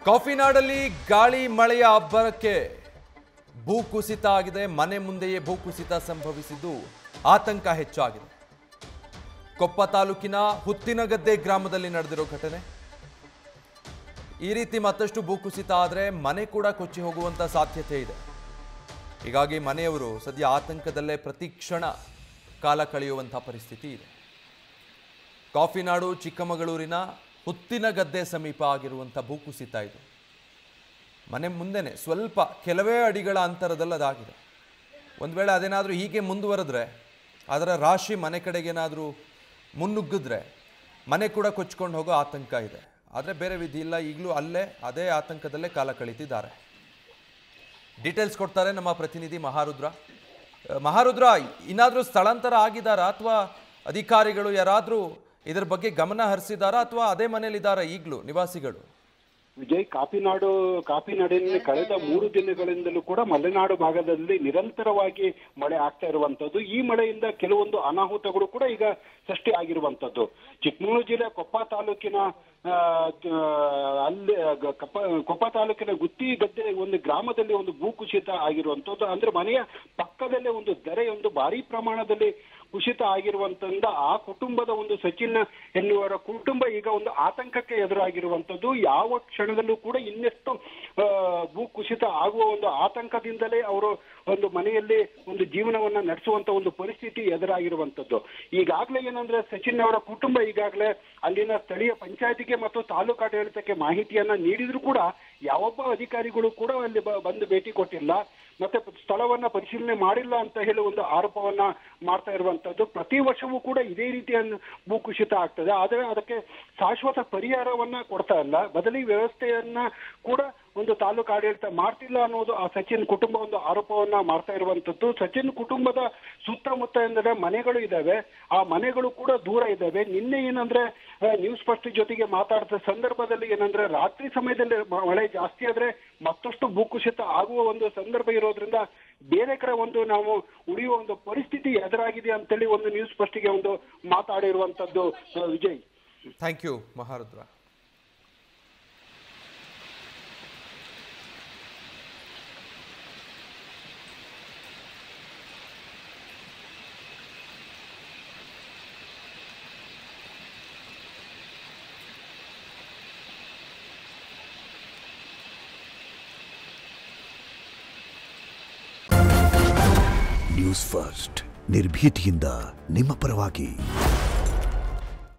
ಕಾಫಿನಾಡಲ್ಲಿ ಗಾಳಿ ಮಳೆಯ ಅಬ್ಬರಕ್ಕೆ ಭೂಕುಸಿತ ಆಗಿದೆ. ಮನೆ ಮುಂದೆಯೇ ಭೂಕುಸಿತ ಸಂಭವಿಸಿದ್ದು ಆತಂಕ ಹೆಚ್ಚಾಗಿದೆ. ಕೊಪ್ಪ ತಾಲೂಕಿನ ಹುತ್ತಿನಗದ್ದೆ ಗ್ರಾಮದಲ್ಲಿ ನಡೆದಿರೋ ಘಟನೆ. ಈ ರೀತಿ ಮತ್ತಷ್ಟು ಭೂಕುಸಿತ ಆದರೆ ಮನೆ ಕೂಡ ಕೊಚ್ಚಿ ಹೋಗುವಂತ ಸಾಧ್ಯತೆ ಇದೆ. ಹೀಗಾಗಿ ಮನೆಯವರು ಸದ್ಯ ಆತಂಕದಲ್ಲೇ ಪ್ರತಿ ಕ್ಷಣ ಕಾಲ ಕಳೆಯುವಂತಹ ಪರಿಸ್ಥಿತಿ ಇದೆ. ಕಾಫಿನಾಡು ಚಿಕ್ಕಮಗಳೂರಿನ ಹುತ್ತಿನಗದ್ದೆ ಸಮೀಪ ಆಗಿರುವಂಥ ಭೂಕುಸಿತ ಇದು. ಮನೆ ಮುಂದೆನೆ ಸ್ವಲ್ಪ ಕೆಲವೇ ಅಡಿಗಳ ಅಂತರದಲ್ಲಿ ಅದಾಗಿದೆ. ಒಂದು ವೇಳೆ ಅದೇನಾದರೂ ಹೀಗೆ ಮುಂದುವರೆದ್ರೆ, ಅದರ ರಾಶಿ ಮನೆ ಕಡೆಗೇನಾದರೂ ಮುನ್ನುಗ್ಗಿದ್ರೆ ಮನೆ ಕೂಡ ಕೊಚ್ಕೊಂಡು ಹೋಗೋ ಆತಂಕ ಇದೆ. ಆದರೆ ಬೇರೆ ವಿಧಿ ಇಲ್ಲ. ಈಗಲೂ ಅದೇ ಆತಂಕದಲ್ಲೇ ಕಾಲ ಕಳೀತಿದ್ದಾರೆ. ಡೀಟೇಲ್ಸ್ ಕೊಡ್ತಾರೆ ನಮ್ಮ ಪ್ರತಿನಿಧಿ ಮಹಾರುದ್ರ. ಮಹಾರುದ್ರ, ಇನ್ನಾದರೂ ಸ್ಥಳಾಂತರ ಆಗಿದ್ದಾರಾ ಅಥವಾ ಅಧಿಕಾರಿಗಳು ಯಾರಾದರೂ ಇದರ ಬಗ್ಗೆ ಗಮನ ಹರಿಸಿದಾರಾ ಅಥವಾ ಅದೇ ಮನೆಯಲ್ಲಿದ್ದಾರಾ ಈಗಲೂ ನಿವಾಸಿಗಳು? ವಿಜಯ್, ಕಾಫಿನಾಡಿನಲ್ಲಿ ಕಳೆದ 3 ದಿನಗಳಿಂದಲೂ ಕೂಡ ಮಲೆನಾಡು ಭಾಗದಲ್ಲಿ ನಿರಂತರವಾಗಿ ಮಳೆ ಆಗ್ತಾ ಇರುವಂತದ್ದು. ಈ ಮಳೆಯಿಂದ ಕೆಲವೊಂದು ಅನಾಹುತಗಳು ಕೂಡ ಈಗ ಸೃಷ್ಟಿ ಆಗಿರುವಂತದ್ದು. ಚಿಕ್ಕಮಗಳೂರು ಜಿಲ್ಲೆ ಕೊಪ್ಪ ತಾಲೂಕಿನ ಕೊಪ್ಪ ತಾಲೂಕಿನ ಗುತ್ತಿಗದ್ದೆ ಒಂದು ಗ್ರಾಮದಲ್ಲಿ ಒಂದು ಭೂಕುಸಿತ ಆಗಿರುವಂತದ್ದು. ಅಂದ್ರೆ ಮನೆಯ ಪಕ್ಕದಲ್ಲೇ ಒಂದು ಧರೆಯೊಂದು ಭಾರಿ ಪ್ರಮಾಣದಲ್ಲಿ ಕುಸಿತ ಆಗಿರುವಂತಂದ ಆ ಕುಟುಂಬದ ಒಂದು ಸಚಿನ್ ಎನ್ನುವರ ಕುಟುಂಬ ಈಗ ಒಂದು ಆತಂಕಕ್ಕೆ ಎದುರಾಗಿರುವಂತದ್ದು. ಯಾವ ಕ್ಷಣದಲ್ಲೂ ಕೂಡ ಇನ್ನೆಷ್ಟು ಭೂಕುಸಿತ ಆಗುವ ಒಂದು ಆತಂಕದಿಂದಲೇ ಅವರು ಒಂದು ಮನೆಯಲ್ಲಿ ಒಂದು ಜೀವನವನ್ನ ನಡೆಸುವಂತ ಒಂದು ಪರಿಸ್ಥಿತಿ ಎದುರಾಗಿರುವಂತದ್ದು. ಈಗಾಗಲೇ ಏನಂದ್ರೆ ಸಚಿನ್ ಅವರ ಕುಟುಂಬ ಈಗಾಗಲೇ ಅಲ್ಲಿನ ಸ್ಥಳೀಯ ಪಂಚಾಯತಿಗೆ ಮತ್ತು ತಾಲೂಕು ಆಡಳಿತಕ್ಕೆ ಮಾಹಿತಿಯನ್ನ ನೀಡಿದ್ರು ಕೂಡ ಯಾವೊಬ್ಬ ಅಧಿಕಾರಿಗಳು ಕೂಡ ಅಲ್ಲಿ ಬಂದು ಭೇಟಿ ಕೊಟ್ಟಿಲ್ಲ, ಮತ್ತೆ ಸ್ಥಳವನ್ನ ಪರಿಶೀಲನೆ ಮಾಡಿಲ್ಲ ಅಂತ ಹೇಳಿ ಒಂದು ಆರೋಪವನ್ನ ಮಾಡ್ತಾ ಇರುವಂತದ್ದು. ಪ್ರತಿ ವರ್ಷವೂ ಕೂಡ ಇದೇ ರೀತಿಯ ಭೂಕುಸಿತ ಆಗ್ತದೆ. ಆದರೆ ಅದಕ್ಕೆ ಶಾಶ್ವತ ಪರಿಹಾರವನ್ನ ಕೊಡ್ತಾ ಇಲ್ಲ, ಬದಲಿ ವ್ಯವಸ್ಥೆಯನ್ನ ಕೂಡ ಒಂದು ತಾಲೂಕು ಆಡಳಿತ ಮಾಡ್ತಿಲ್ಲ ಅನ್ನೋದು ಆ ಸಚಿನ್ ಕುಟುಂಬ ಒಂದು ಆರೋಪವನ್ನ ಮಾಡ್ತಾ ಇರುವಂತದ್ದು. ಸಚಿನ್ ಕುಟುಂಬದ ಸುತ್ತಮುತ್ತ ಎಂದರೆ ಮನೆಗಳು ಇದಾವೆ, ಆ ಮನೆಗಳು ಕೂಡ ದೂರ ಇದ್ದಾವೆ. ನಿನ್ನೆ ಏನಂದ್ರೆ ನ್ಯೂಸ್ ಫಸ್ಟ್ ಜೊತೆಗೆ ಮಾತಾಡಿದ ಸಂದರ್ಭದಲ್ಲಿ ಏನಂದ್ರೆ ರಾತ್ರಿ ಸಮಯದಲ್ಲಿ ಮಳೆ ಜಾಸ್ತಿ ಆದ್ರೆ ಮತ್ತಷ್ಟು ಭೂಕುಸಿತ ಆಗುವ ಒಂದು ಸಂದರ್ಭ ಇರೋದ್ರಿಂದ ಬೇರೆ ಕಡೆ ಒಂದು ನಾವು ಉಳಿಯುವ ಒಂದು ಪರಿಸ್ಥಿತಿ ಎದುರಾಗಿದೆ ಅಂತೇಳಿ ಒಂದು ನ್ಯೂಸ್ ಫಸ್ಟ್ಗೆ ಒಂದು ಮಾತಾಡಿರುವಂತದ್ದು. Vijay, thank you Maharudra. News first ನಿರ್ಭೀತಿಯಿಂದ ನಿಮ್ಮ ಪರವಾಗಿ.